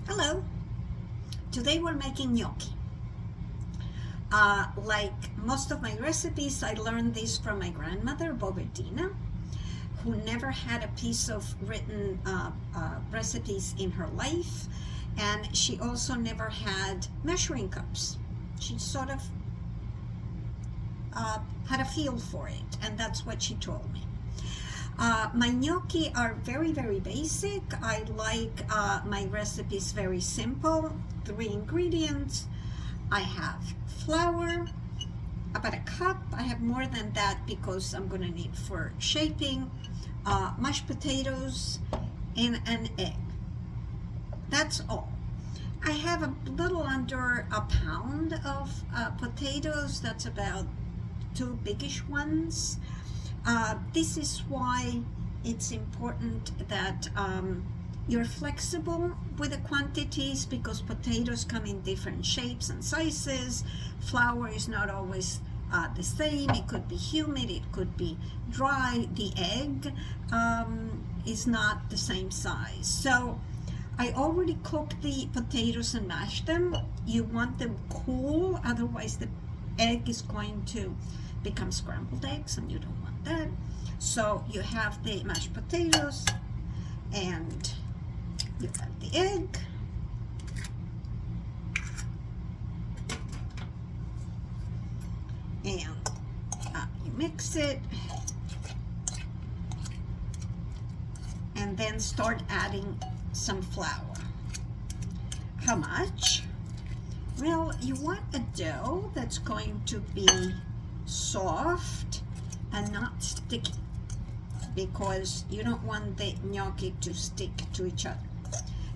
Hello, today we're making gnocchi. Like most of my recipes, I learned this from my grandmother, Bobedina, who never had a piece of written recipes in her life, and she also never had measuring cups. She sort of had a feel for it, and that's what she told me. My gnocchi are very, very basic. I like my recipes very simple. 3 ingredients. I have flour, about a cup. I have more than that because I'm going to need for shaping. Mashed potatoes and an egg. That's all. I have a little under a pound of potatoes. That's about 2 biggish ones. This is why it's important that you're flexible with the quantities, because potatoes come in different shapes and sizes. Flour is not always the same. It could be humid, it could be dry. The egg is not the same size. So I already cooked the potatoes and mashed them. You want them cool, otherwise the egg is going to become scrambled eggs and you don't want that. So you have the mashed potatoes and you have the egg. And you mix it and then start adding some flour. How much? Well, you want a dough that's going to be soft and not sticky, because you don't want the gnocchi to stick to each other.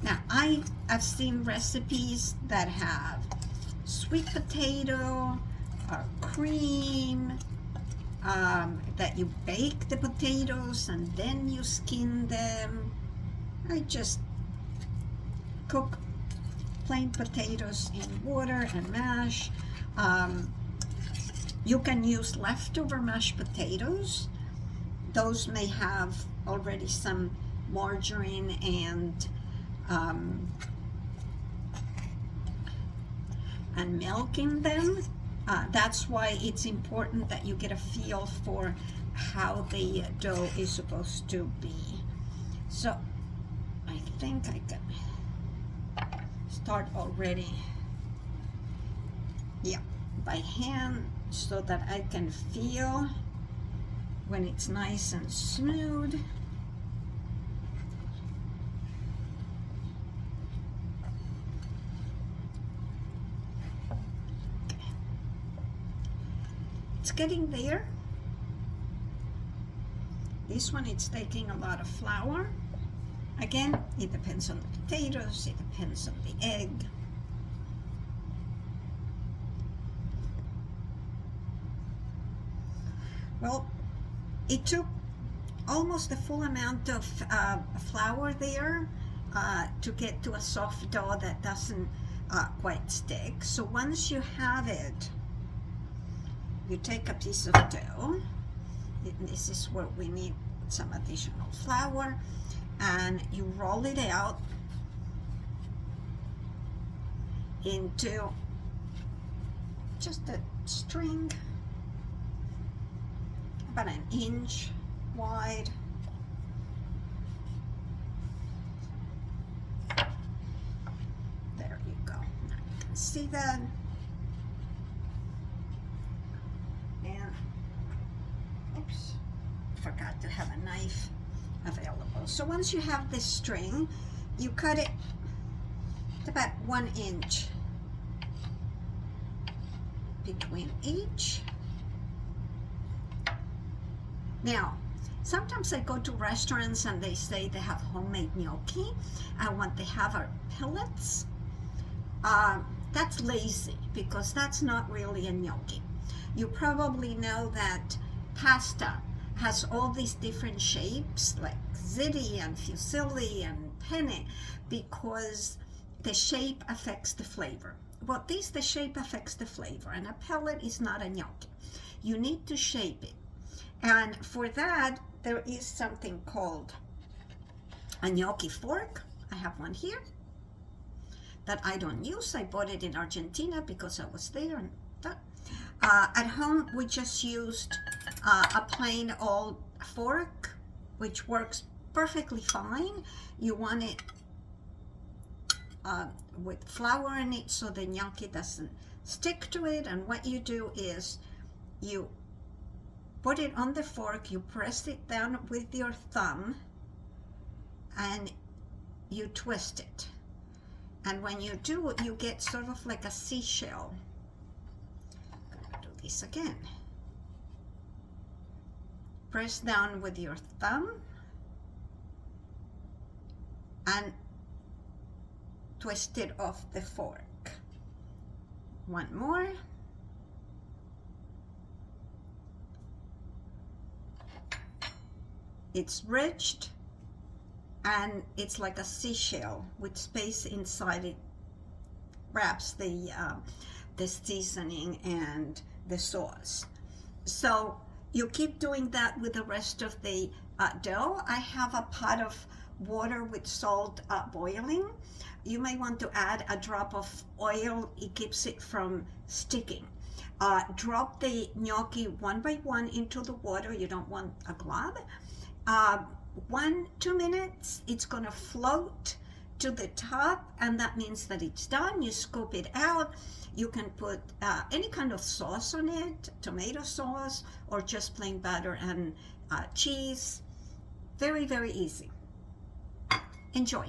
Now, I've seen recipes that have sweet potato or cream, that you bake the potatoes and then you skin them. I just cook plain potatoes in water and mash. You can use leftover mashed potatoes. Those may have already some margarine and milk in them. That's why it's important that you get a feel for how the dough is supposed to be. So I think I can start already, yeah, by hand, so that I can feel when it's nice and smooth. It's getting there. This one, it's taking a lot of flour. Again, it depends on the potatoes, it depends on the egg. Well, it took almost the full amount of flour there to get to a soft dough that doesn't quite stick. So once you have it, you take a piece of dough. This is where we need some additional flour, and you roll it out into just a string about 1 inch wide. There you go. Now you can see that. And oops, forgot to have a knife available. So once you have this string, you cut it about 1 inch between each. Now, sometimes I go to restaurants and they say they have homemade gnocchi, and what they have are pellets. That's lazy, because that's not really a gnocchi. You probably know that pasta has all these different shapes, like ziti and fusilli and penne, because the shape affects the flavor. Well, the shape affects the flavor, and a pellet is not a gnocchi. You need to shape it. And for that, there is something called a gnocchi fork. I have one here. that I don't use. I bought it in Argentina because I was there. And at home, we just used a plain old fork, which works perfectly fine. You want it with flour in it so the gnocchi doesn't stick to it. And what you do is you put it on the fork, you press it down with your thumb, and you twist it. And when you do, you get sort of like a seashell. I'm gonna do this again. Press down with your thumb and twist it off the fork. One more. It's ridged and it's like a seashell with space inside it. Wraps the seasoning and the sauce. So you keep doing that with the rest of the dough. I have a pot of water with salt boiling. You may want to add a drop of oil. It keeps it from sticking. Drop the gnocchi one by one into the water. You don't want a glob. 1-2 minutes, it's going to float to the top, and that means that it's done. You scoop it out. You can put any kind of sauce on it, tomato sauce, or just plain butter and cheese. Very, very easy. Enjoy.